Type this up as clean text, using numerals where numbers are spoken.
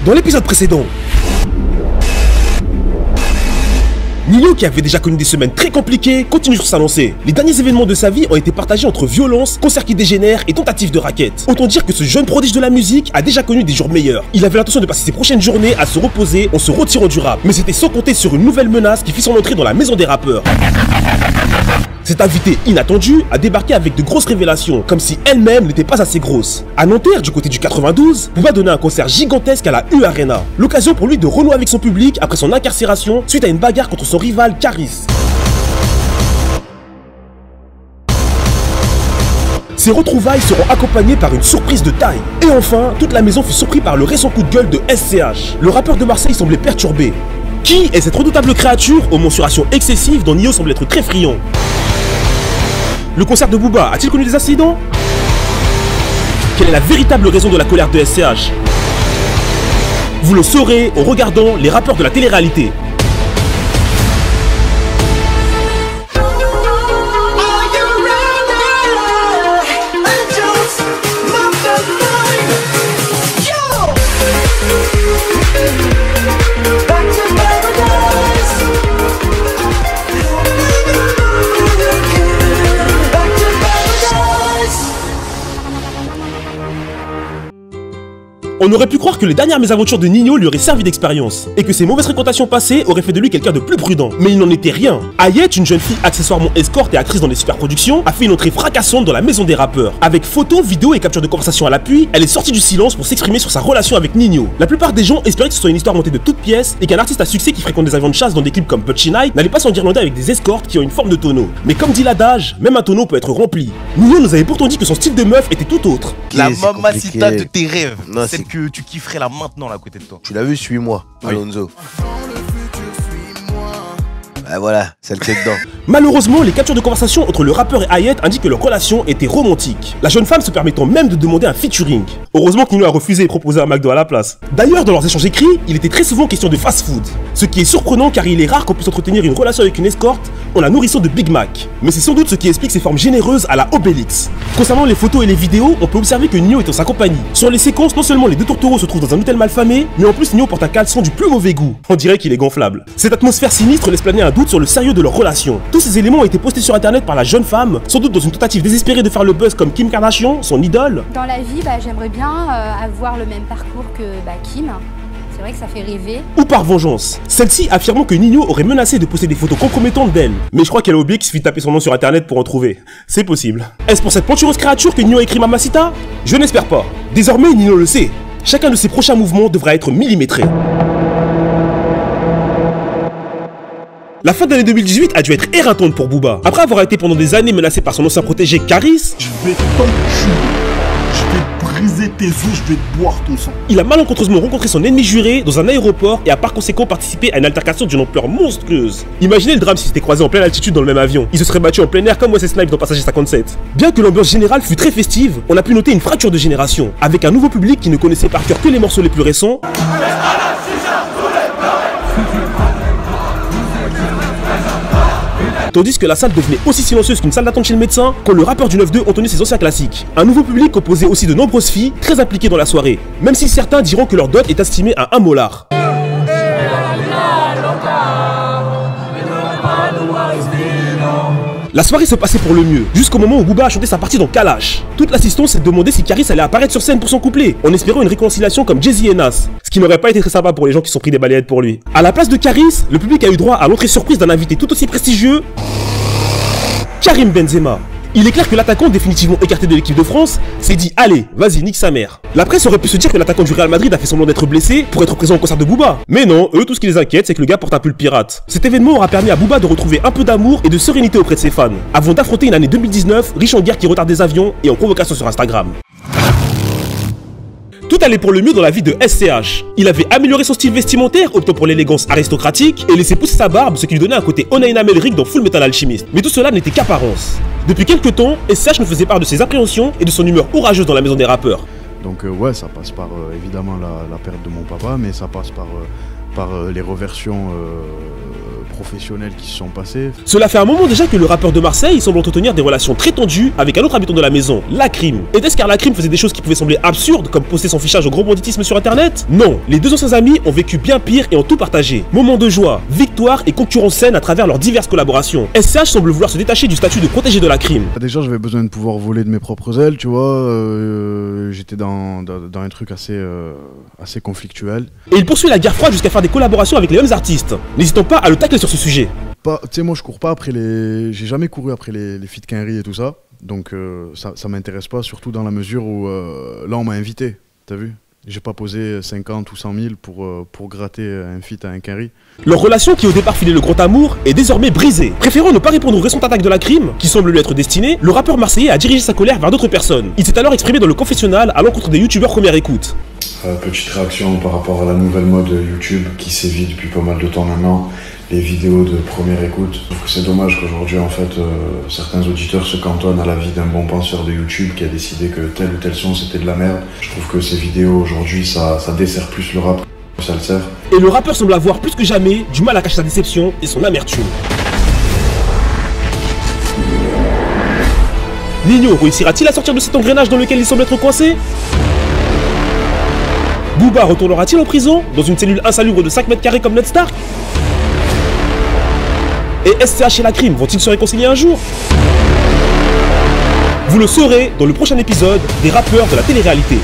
Dans l'épisode précédent, Nino, qui avait déjà connu des semaines très compliquées, continue sur sa lancée. Les derniers événements de sa vie ont été partagés entre violence, concerts qui dégénèrent et tentatives de raquettes. Autant dire que ce jeune prodige de la musique a déjà connu des jours meilleurs. Il avait l'intention de passer ses prochaines journées à se reposer en se retirant du rap. Mais c'était sans compter sur une nouvelle menace qui fit son entrée dans la maison des rappeurs. Cet invité inattendu a débarqué avec de grosses révélations, comme si elle-même n'était pas assez grosse. À Nanterre, du côté du 92, Booba donnait un concert gigantesque à la U Arena. L'occasion pour lui de renouer avec son public après son incarcération suite à une bagarre contre son rival Caris. Ces retrouvailles seront accompagnées par une surprise de taille. Et enfin, toute la maison fut surprise par le récent coup de gueule de SCH. Le rappeur de Marseille semblait perturbé. Qui est cette redoutable créature aux mensurations excessives dont Nino semble être très friand? Le concert de Booba a-t-il connu des incidents? Quelle est la véritable raison de la colère de SCH? Vous le saurez en regardant les rappeurs de la télé-réalité. On aurait pu croire que les dernières mésaventures de Nino lui auraient servi d'expérience, et que ses mauvaises fréquentations passées auraient fait de lui quelqu'un de plus prudent. Mais il n'en était rien. Ayette, une jeune fille accessoirement escorte et actrice dans des superproductions, a fait une entrée fracassante dans la maison des rappeurs. Avec photos, vidéos et captures de conversation à l'appui, elle est sortie du silence pour s'exprimer sur sa relation avec Nino. La plupart des gens espéraient que ce soit une histoire montée de toutes pièces, et qu'un artiste à succès qui fréquente des avions de chasse dans des clips comme Punchy Night n'allait pas s'enguirlander avec des escortes qui ont une forme de tonneau. Mais comme dit l'adage, même un tonneau peut être rempli. Nino nous avait pourtant dit que son style de meuf était tout autre. La mamacita de tes rêves, celle que tu kifferais là maintenant là à côté de toi. Tu l'as vu, suis-moi, oui. Alonso. Ah voilà, celle qui est dedans. Malheureusement, les captures de conversation entre le rappeur et Ayette indiquent que leur relation était romantique. La jeune femme se permettant même de demander un featuring. Heureusement que Nino a refusé et proposé un McDo à la place. D'ailleurs, dans leurs échanges écrits, il était très souvent question de fast-food. Ce qui est surprenant car il est rare qu'on puisse entretenir une relation avec une escorte en la nourrissant de Big Mac. Mais c'est sans doute ce qui explique ses formes généreuses à la Obélix. Concernant les photos et les vidéos, on peut observer que Nino est en sa compagnie. Sur les séquences, non seulement les deux tourtereaux se trouvent dans un hôtel malfamé, mais en plus Nino porte un caleçon du plus mauvais goût. On dirait qu'il est gonflable. Cette atmosphère sinistre laisse planer un doute sur le sérieux de leur relation. Tous ces éléments ont été postés sur internet par la jeune femme, sans doute dans une tentative désespérée de faire le buzz comme Kim Kardashian, son idole. Dans la vie, j'aimerais bien avoir le même parcours que Kim. C'est vrai que ça fait rêver. Ou par vengeance. Celle-ci affirmant que Nino aurait menacé de poster des photos compromettantes d'elle. Mais je crois qu'elle a oublié qu'il suffit de taper son nom sur internet pour en trouver. C'est possible. Est-ce pour cette plantureuse créature que Nino a écrit Mamacita? Je n'espère pas. Désormais, Nino le sait. Chacun de ses prochains mouvements devra être millimétré. La fin de l'année 2018 a dû être éreintante pour Booba. Après avoir été pendant des années menacé par son ancien protégé Caris, je vais t'enculer, je vais briser tes os, je vais te boire ton sang. Il a malencontreusement rencontré son ennemi juré dans un aéroport et a par conséquent participé à une altercation d'une ampleur monstrueuse. Imaginez le drame s'ils s'étaient croisés en pleine altitude dans le même avion. Ils se seraient battus en plein air comme Wesley Snipes dans Passager 57. Bien que l'ambiance générale fût très festive, on a pu noter une fracture de génération, avec un nouveau public qui ne connaissait par cœur que les morceaux les plus récents. Tandis que la salle devenait aussi silencieuse qu'une salle d'attente chez le médecin quand le rappeur du 9-2 entonnait ses anciens classiques. Un nouveau public composé aussi de nombreuses filles très impliquées dans la soirée, même si certains diront que leur dot est estimée à 1 molard. La soirée se passait pour le mieux, jusqu'au moment où Booba a chanté sa partie dans Kalash. Toute l'assistance s'est demandé si Caris allait apparaître sur scène pour son couplet, en espérant une réconciliation comme Jay-Z et Nas, ce qui n'aurait pas été très sympa pour les gens qui sont pris des balayettes pour lui. À la place de Caris, le public a eu droit à l'entrée surprise d'un invité tout aussi prestigieux, Karim Benzema. Il est clair que l'attaquant définitivement écarté de l'équipe de France s'est dit allez, vas-y, nique sa mère. La presse aurait pu se dire que l'attaquant du Real Madrid a fait semblant d'être blessé pour être présent au concert de Booba. Mais non, eux tout ce qui les inquiète c'est que le gars porte un pull pirate. Cet événement aura permis à Booba de retrouver un peu d'amour et de sérénité auprès de ses fans, avant d'affronter une année 2019 riche en guerre qui retarde des avions et en provocation sur Instagram. Tout allait pour le mieux dans la vie de SCH. Il avait amélioré son style vestimentaire, optant pour l'élégance aristocratique, et laissé pousser sa barbe, ce qui lui donnait un côté Onaina Melrick dans Full Metal Alchemist. Mais tout cela n'était qu'apparence. Depuis quelques temps, SCH nous faisait part de ses appréhensions et de son humeur orageuse dans la maison des rappeurs. Donc ouais, ça passe par évidemment la perte de mon papa, mais ça passe par par les reversions professionnelles qui se sont passées. Cela fait un moment déjà que le rappeur de Marseille semble entretenir des relations très tendues avec un autre habitant de la maison, Lacrim. Était-ce car Lacrim faisait des choses qui pouvaient sembler absurdes, comme poster son fichage au gros banditisme sur internet? Non, les deux anciens amis ont vécu bien pire et ont tout partagé. Moments de joie, victoire et concurrence saine à travers leurs diverses collaborations. SCH semble vouloir se détacher du statut de protégé de Lacrim. Déjà j'avais besoin de pouvoir voler de mes propres ailes, tu vois, j'étais dans un truc assez conflictuel. Et il poursuit la guerre froide jusqu'à faire des collaborations avec les mêmes artistes. N'hésitons pas à le tacler sur ce sujet. Tu sais, moi je cours pas après les... J'ai jamais couru après les feats Quinry et tout ça. Donc ça m'intéresse pas, surtout dans la mesure où là on m'a invité, t'as vu? J'ai pas posé 50 ou 100 000 pour gratter un feat à un Quinry. Leur relation qui au départ filait le grand amour est désormais brisée. Préférant ne pas répondre aux récentes attaques de Lacrim, qui semblent lui être destinées, le rappeur marseillais a dirigé sa colère vers d'autres personnes. Il s'est alors exprimé dans le confessionnal à l'encontre des youtubeurs première écoute. Petite réaction par rapport à la nouvelle mode YouTube qui sévit depuis pas mal de temps maintenant, les vidéos de première écoute. Je trouve que c'est dommage qu'aujourd'hui en fait certains auditeurs se cantonnent à l'avis d'un bon penseur de YouTube qui a décidé que tel ou tel son c'était de la merde. Je trouve que ces vidéos aujourd'hui ça dessert plus le rap que ça le sert. Et le rappeur semble avoir plus que jamais du mal à cacher sa déception et son amertume. Nino réussira-t-il à sortir de cet engrenage dans lequel il semble être coincé? Booba retournera-t-il en prison, dans une cellule insalubre de 5 mètres carrés comme Ned Stark? Et SCH et Lacrim vont-ils se réconcilier un jour? Vous le saurez dans le prochain épisode des rappeurs de la télé-réalité.